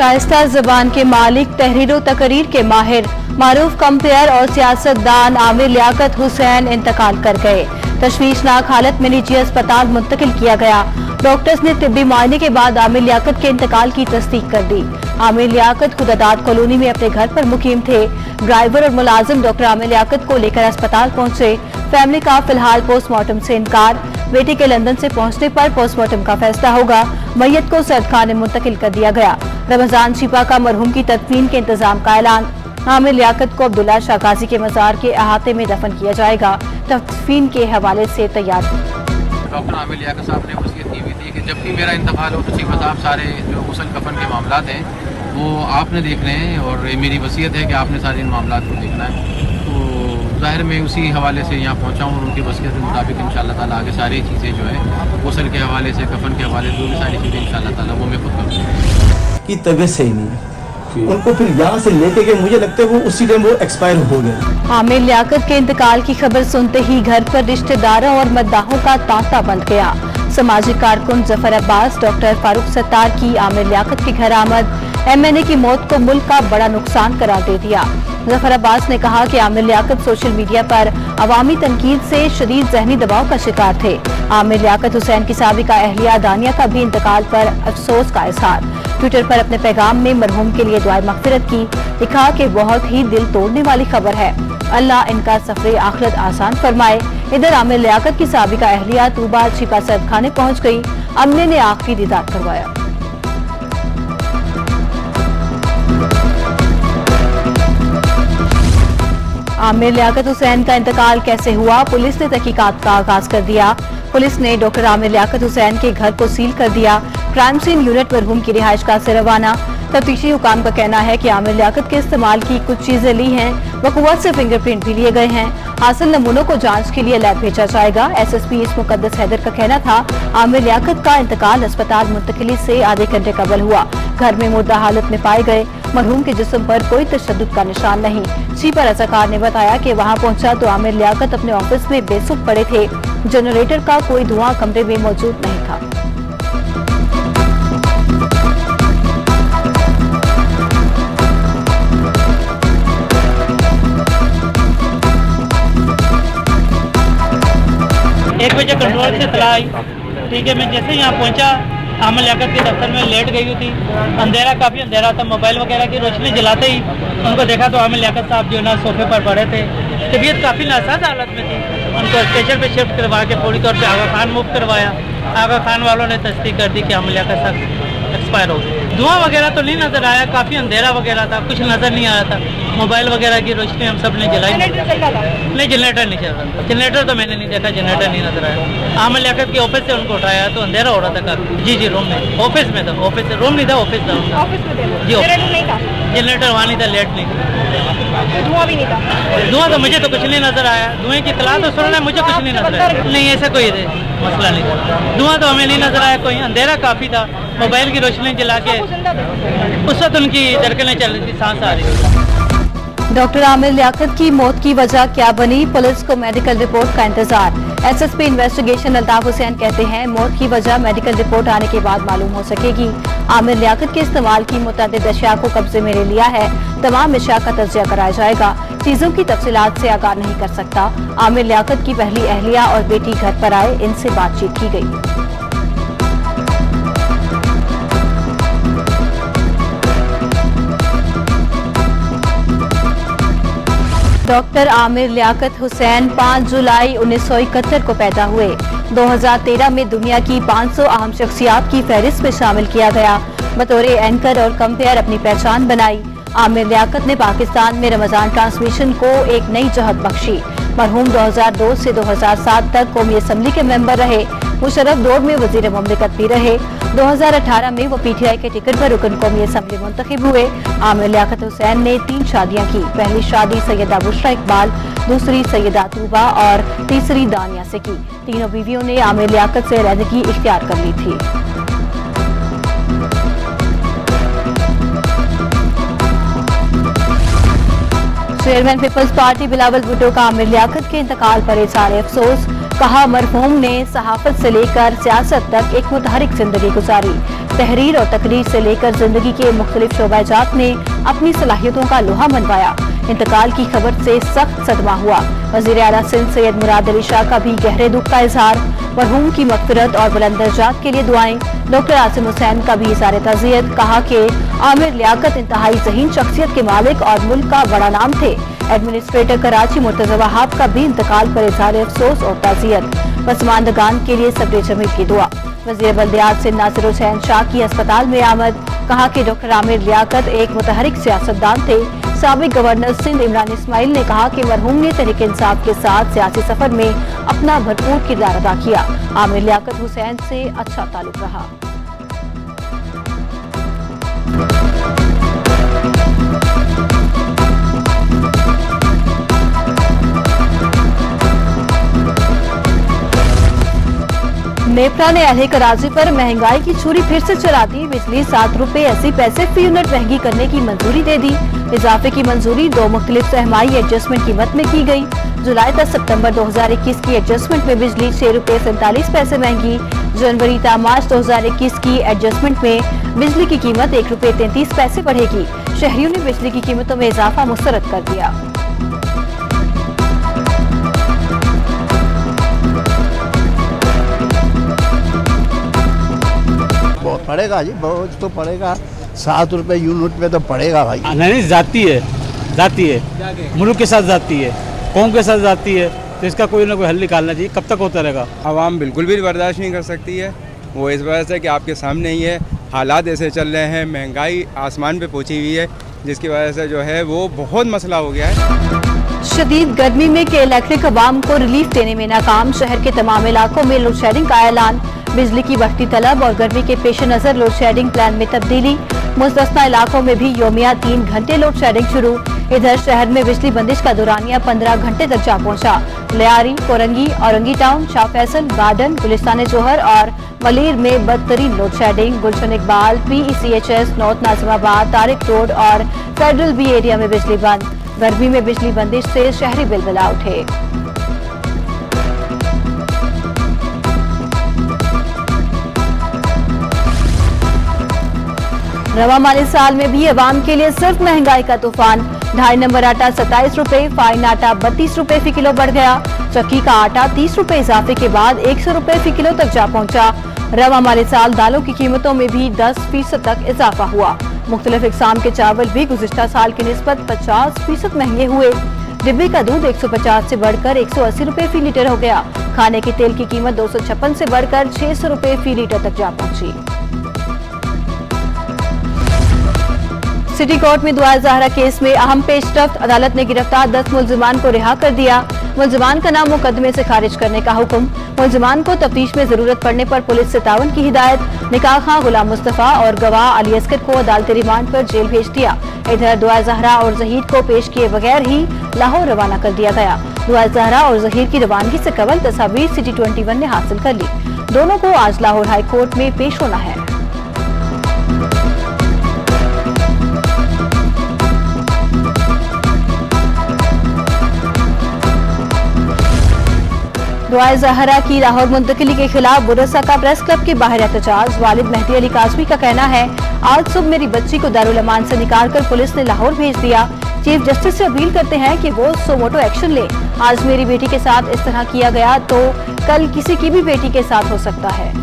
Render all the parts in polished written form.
शाइस्ता ज़बान के मालिक, तहरीर तकरीर के माहिर, मारूफ कंपेयर और सियासतदान आमिर लियाकत हुसैन इंतकाल कर गए। तशवीशनाक हालत में निजी अस्पताल मुंतकिल किया गया। डॉक्टर्स ने तिब्बी मुआयने के बाद आमिर लियाकत के इंतकाल की तस्दीक कर दी। आमिर लियाकत खुदादाद कॉलोनी में अपने घर पर मुकीम थे। ड्राइवर और मुलाजिम डॉक्टर आमिर लियाकत को लेकर अस्पताल पहुंचे। फैमिली का फिलहाल पोस्टमार्टम से इनकार। बेटे के लंदन से पहुंचने पर पोस्टमार्टम का फैसला होगा। मैयत को सैयद खान में मुंतकिल कर दिया गया। रमजान शिपा का मरहूम की तदफीन के इंतजाम का ऐलान। आमिर लियाकत को अब्दुल्ला शाह गाजी के मजार के अहाते में दफन किया जाएगा। तदफीन के हवाले से तैयार। डॉक्टर आमिर लियाकत साहब ने वसीयत की हुई थी कि जब भी मेरा इंतकाल हो तो सिर्फ आप सारे जो गुस्ल कफन के मामला हैं वो आपने देखने हैं और मेरी वसीयत है कि आपने सारे इन मामला को देखना है। तो ज़ाहिर मैं उसी हवाले से यहाँ पहुँचा हूँ और उनकी वसीयत के मुताबिक इंशाअल्लाह ताला आगे सारी चीज़ें जो है गुस्ल के हवाले से, कफन के हवाले से, जो भी सारी चीज़ें इंशाअल्लाह ताला वो मैं खुद करूँगा। की तबीयत सही नहीं है, उनको फिर यहाँ से लेके गए, मुझे लगता है वो उसी टाइम वो एक्सपायर हो गए। आमिर लियाकत के इंतकाल की खबर सुनते ही घर पर रिश्तेदारों और मद्दाहों का तांता बंध गया। समाजी कारकुन जफर अब्बास, डॉक्टर फारूक सत्तार की आमिर लियाकत के घर आमद MNA की मौत को मुल्क का बड़ा नुकसान करार दे दिया। जफर अब्बास ने कहा कि आमिर लियाकत सोशल मीडिया पर अवामी तनकीद से शदीद जहनी दबाव का शिकार थे। आमिर लियाकत हुसैन की साबिका अहलिया दानिया का भी इंतकाल पर अफसोस का इजहार। ट्विटर पर अपने पैगाम में मरहूम के लिए दुआए मगफिरत की। लिखा कि बहुत ही दिल तोड़ने वाली खबर है, अल्लाह इनका सफरे आखिरत आसान फरमाए। इधर आमिर लियाकत की साबिका अहलिया तूबा शिपा सैयद खाने पहुँच गयी। अमले ने आखिरी दीदार करवाया। आमिर लियाकत हुसैन का इंतकाल कैसे हुआ, पुलिस ने तहकीकात का आगाज कर दिया। पुलिस ने डॉक्टर आमिर लियाकत हुसैन के घर को सील कर दिया। क्राइम सीन यूनिट मरहूम की रिहाइश का से रवाना। तफ्तीशी हुकाम का कहना है कि आमिर लियाकत के इस्तेमाल की कुछ चीजें ली हैं। वक़ुवत से फिंगरप्रिंट भी लिए गए हैं। हासिल नमूनों को जांच के लिए लैब भेजा जाएगा। SSP इस मुकद्दस हैदर का कहना था आमिर लियाकत का इंतकाल अस्पताल मुंतकिली से आधे घंटे कबल हुआ। घर में मुर्दा हालत में पाए गए। मरहूम के जिस्म पर कोई तशद्दुद का निशान नहीं। शिपा रज़ाकार ने बताया कि वहां पहुंचा तो आमिर लियाकत अपने ऑफिस में बेसुध पड़े थे। जनरेटर का कोई धुआं कमरे में मौजूद नहीं था। एक बजे कंट्रोल से इत्तला आई। ठीक है, मैं जैसे यहाँ पहुँचा आमिर लियाकत के दफ्तर में लेट गई हुई थी। अंधेरा, काफ़ी अंधेरा था। मोबाइल वगैरह की रोशनी जलाते ही उनको देखा तो आमिर लियाकत साहब जो है ना सोफे पर पड़े थे। तबीयत काफ़ी नासाज हालत में थी। उनको स्टेशन पे शिफ्ट करवा के पूरी तौर पे आगा खान मूव करवाया। आगा खान वालों ने तस्दीक कर दी कि आमिर लियाकत साहब एक्सपायर हो गए। धुआं वगैरह तो नहीं नजर आया, काफ़ी अंधेरा वगैरह था, कुछ नजर नहीं आया था। मोबाइल वगैरह की रोशनी हम सब ने जलाई। नहीं, जनरेटर नहीं चल रहा। जनरेटर तो मैंने नहीं देखा, जनरेटर नहीं नजर आया। आमिर लियाकत के ऑफिस से उनको उठाया तो अंधेरा हो रहा था काफी। जी, रूम में, ऑफिस में था। ऑफिस रूम नहीं था, ऑफिस था जी। जनरेटर वहाँ नहीं था, लेट नहीं था। धुआं भी नहीं था। धुआं तो मुझे तो कुछ नहीं नजर आया। धुएं की इत्तला तो सुन रहा, मुझे कुछ नहीं नजर आया। नहीं, ऐसा कोई मसला नहीं था। धुआं तो हमें नहीं नजर आया कोई। अंधेरा काफी था। मोबाइल की रोशनी जला के उस वक्त उनकी धड़कनें चल रही थी, सांस आ रही थी। डॉक्टर आमिर लियाकत की मौत की वजह क्या बनी, पुलिस को मेडिकल रिपोर्ट का इंतजार। SSP इन्वेस्टिगेशन अल्ताफ हुसैन कहते हैं मौत की वजह मेडिकल रिपोर्ट आने के बाद मालूम हो सकेगी। आमिर लियाकत के इस्तेमाल की मुतअद्दिद अशिया को कब्जे में ले लिया है। तमाम अशिया का तज्जिया कराया जाएगा। चीजों की तफसीलात से आगाह नहीं कर सकता। आमिर लियाकत की पहली अहलिया और बेटी घर पर आए, इनसे बातचीत की गई। डॉक्टर आमिर लियाकत हुसैन 5 जुलाई 1971 को पैदा हुए। 2013 में दुनिया की 500 अहम शख्सियात की फहरिस्त में शामिल किया गया। बतौर एंकर और कंपेयर अपनी पहचान बनाई। आमिर लियाकत ने पाकिस्तान में रमजान ट्रांसमिशन को एक नई जहत बख्शी। मरहूम 2002 से 2007 तक कौमी असम्बली के मेंबर रहे। मुशर्रफ दौर में वजीर मुमलिकत भी रहे। 2018 में वो PTI के टिकट पर रुकन कौमी असम्बली मुंतखब हुए। आमिर लियाकत हुसैन ने 3 शादियां की। पहली शादी सैयदा बुशरा इकबाल, दूसरी सैयदा तूबा और तीसरी दानिया से की। तीनों बीवियों ने आमिर लियाकत से रहदगी इख्तियार कर ली थी। Chairman peoples party Bilawal Bhutto का आमिर लियाकत के इंतकाल पर इज़हार अफसोस। कहा, मरहूम ने सहाफत से लेकर सियासत तक एक मुतहरिक जिंदगी गुजारी। तहरीर और तकरीर से लेकर जिंदगी के मुख्तलिफ शोबाजात में अपनी सलाहियतों का लोहा मनवाया। इंतकाल की खबर से सख्त सदमा हुआ। वजीर आला सिंध सैयद मुराद अली शाह का भी गहरे दुख का इजहार। मरहूम की मगफिरत और बुलंद दर्जात के लिए दुआएं। डॉक्टर आसिम हुसैन का भी इज़हार ताज़ियत। कहा कि आमिर लियाकत इंतहाई ज़हीन शख्सियत के मालिक और मुल्क का बड़ा नाम थे। एडमिनिस्ट्रेटर कराची मुर्तज़ा वहाब का भी इंतकाल पर इज़हार अफसोस और ताज़ियत। पसमानदगान के लिए सब्र जमील की दुआ। वज़ीर बल्दियात सिंध नासिर हुसैन शाह की अस्पताल में आमद। कहा कि डॉक्टर आमिर लियाकत एक मुतहरिक सियासतदान थे। साबिक गवर्नर सिंध इमरान इस्माइल ने कहा कि मरहूम ने तहरीक इंसाफ के साथ सियासी सफर में अपना भरपूर किरदार अदा किया। आमिर लियाकत हुसैन से अच्छा ताल्लुक रहा। नेपरा ने अहले कराची पर महंगाई की छुरी फिर से चला दी। बिजली 7 रुपए 80 पैसे फी यूनिट महंगी करने की मंजूरी दे दी। इजाफे की मंजूरी 2 मुख्तलिफ सहमाही एडजस्टमेंट कीमत में की गई। जुलाई तक सितंबर 2021 की एडजस्टमेंट में बिजली 6 रुपए 47 पैसे महंगी। जनवरी तक मार्च 2021 की एडजस्टमेंट में बिजली की कीमत 1 रुपए 33 पैसे बढ़ेगी। शहरियों ने बिजली की कीमतों में इजाफा मुस्तरद कर दिया। बहुत पड़ेगा जी, बहुत तो पड़ेगा। 7 रुपए यूनिट में तो पड़ेगा भाई। नहीं, जाती है मुल्क के साथ जाती है, कौम के साथ जाती है, तो इसका कोई ना कोई हल निकालना चाहिए। कब तक होता रहेगा? आवाम बिल्कुल भी बर्दाश्त नहीं कर सकती है। वो इस वजह से कि आपके सामने ही है, हालात ऐसे चल रहे हैं, महंगाई आसमान पे पहुंची हुई है, जिसकी वजह से जो है वो बहुत मसला हो गया है। शदीद गर्मी में के इलेक्ट्रिक अवाम को रिलीफ देने में नाकाम। शहर के तमाम इलाकों में लोड शेडिंग का ऐलान। बिजली की बढ़ती तलब और गर्मी के पेश नजर लोड शेडिंग प्लान में तब्दीली। मुस्तस्ना इलाकों में भी योमिया 3 घंटे लोड शेडिंग शुरू। इधर शहर में बिजली बंदिश का दौरानिया 15 घंटे तक जा पहुंचा। लियारी, कोरंगी, औरंगी टाउन, शाह फैसल, गार्डन, गुलिस्तान जोहर और मलीर में बदतरीन load shedding. Gulshan Iqbal, PECHS, North Nazimabad, Tariq Road और फेडरल बी एरिया में बिजली बंद। गर्मी में बिजली बंदिश से शहरी बिलबिला उठे। रवा माली साल में भी अवाम के लिए सिर्फ महंगाई का तूफान। 2.5 नंबर आटा 27 रुपए, फाइन आटा 32 रुपए फी किलो बढ़ गया। चक्की का आटा 30 रुपए इजाफे के बाद 100 रुपए फी किलो तक जा पहुंचा। रवा माली साल दालों की कीमतों में भी 10% तक इजाफा हुआ। मुख्तलिफ इकसाम के चावल भी गुज़िश्ता साल की निस्बत 50% महंगे हुए। डिब्बे का दूध 150 से बढ़कर 180 रुपए फी लीटर हो गया। खाने के तेल की कीमत 256 से बढ़कर 600 रुपए फी लीटर तक जा पहुंची। सिटी कोर्ट में दुआ ज़हरा केस में अहम पेशरफ्त। अदालत ने गिरफ्तार 10 मुलजिमान को रिहा कर दिया। मुलजिमान का नाम मुकदमे से खारिज करने का हुक्म। मुलजिमान को तफ्तीश में जरूरत पड़ने पर पुलिस से तावन की हिदायत। निकाह खां गुलाम मुस्तफा और गवाह अली अस्कर को अदालती रिमांड पर जेल भेज दिया। इधर दुआ ज़हरा और जहीर को पेश किए बगैर ही लाहौर रवाना कर दिया गया। दुआ ज़हरा और जहीर की रवानगी से कबल तस्वीर सिटी 21 ने हासिल कर ली। दोनों को आज लाहौर हाई कोर्ट में पेश होना है। दुआ ज़हरा की लाहौर मुंतकिली के खिलाफ बुरसा का प्रेस क्लब के बाहर एहतजाज। वालिद मेहदी अली काज़मी का कहना है, आज सुबह मेरी बच्ची को दारुल अमान से निकालकर पुलिस ने लाहौर भेज दिया। चीफ जस्टिस से अपील करते हैं कि वो सोमोटो एक्शन ले। आज मेरी बेटी के साथ इस तरह किया गया तो कल किसी की भी बेटी के साथ हो सकता है।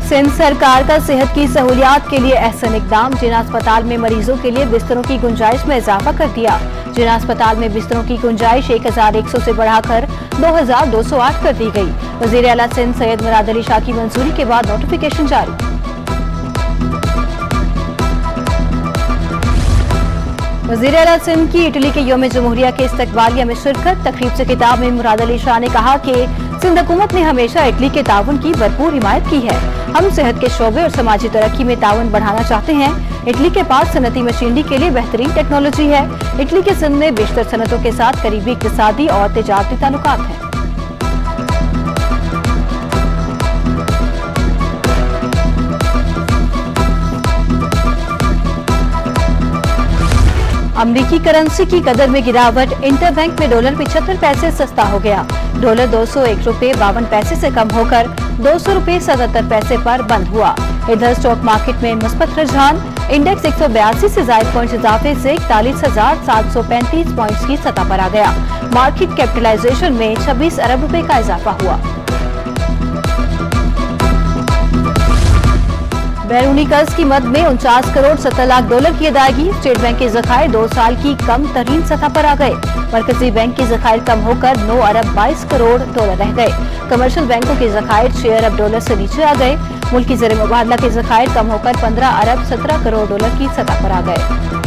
सिंध सरकार का सेहत की सहूलियात के लिए अहसन इकदाम। जिना अस्पताल में मरीजों के लिए बिस्तरों की गुंजाइश में इजाफा कर दिया। जिना अस्पताल में बिस्तरों की गुंजाइश 1100 से बढ़ाकर 2208 कर दी गई। वजीर आला सिंध सैयद मुराद अली शाह की मंजूरी के बाद नोटिफिकेशन जारी। वजीर आला सिंध की इटली के यौम जमहूरिया के इस्तकबालिया में शिरकत। तकरीब से खिताब में मुराद अली शाह ने कहा कि सिंध हुकूमत ने हमेशा इटली के ताउन की भरपूर हिमायत की है। हम सेहत के शोबे और समाजी तरक्की में ताउन बढ़ाना चाहते हैं। इटली के पास सनती मशीनरी के लिए बेहतरीन टेक्नोलॉजी है। इटली के सिंध में बेशतर सनतों के साथ करीबी इक़्तिसादी और तिजारती ताल्लुकात हैं। अमेरिकी करेंसी की कदर में गिरावट, इंटरबैंक में डॉलर 75 पैसे सस्ता हो गया। डॉलर 201 रुपए 52 पैसे से कम होकर 200 रुपए 77 पैसे पर बंद हुआ। इधर स्टॉक मार्केट में मुस्बत रुझान, इंडेक्स 182 से ज्यादा पॉइंट इजाफे से 41,735 पॉइंट्स की सतह पर आ गया। मार्केट कैपिटलाइजेशन में 26 अरब रुपए का इजाफा हुआ। बैरूनी कर्ज की मद में 49 करोड़ 70 लाख डॉलर की अदायगी। स्टेट बैंक के जखायर 2 साल की कम तरीन सतह पर आ गए। मरकजी बैंक के जखायर कम होकर 9 अरब 22 करोड़ डॉलर रह गए। कमर्शियल बैंकों के जखायर 6 अरब डॉलर से नीचे आ गए। मुल्की ज़र मुबादला के जखायर कम होकर 15 अरब 17 करोड़ डॉलर की सतह पर आ गए।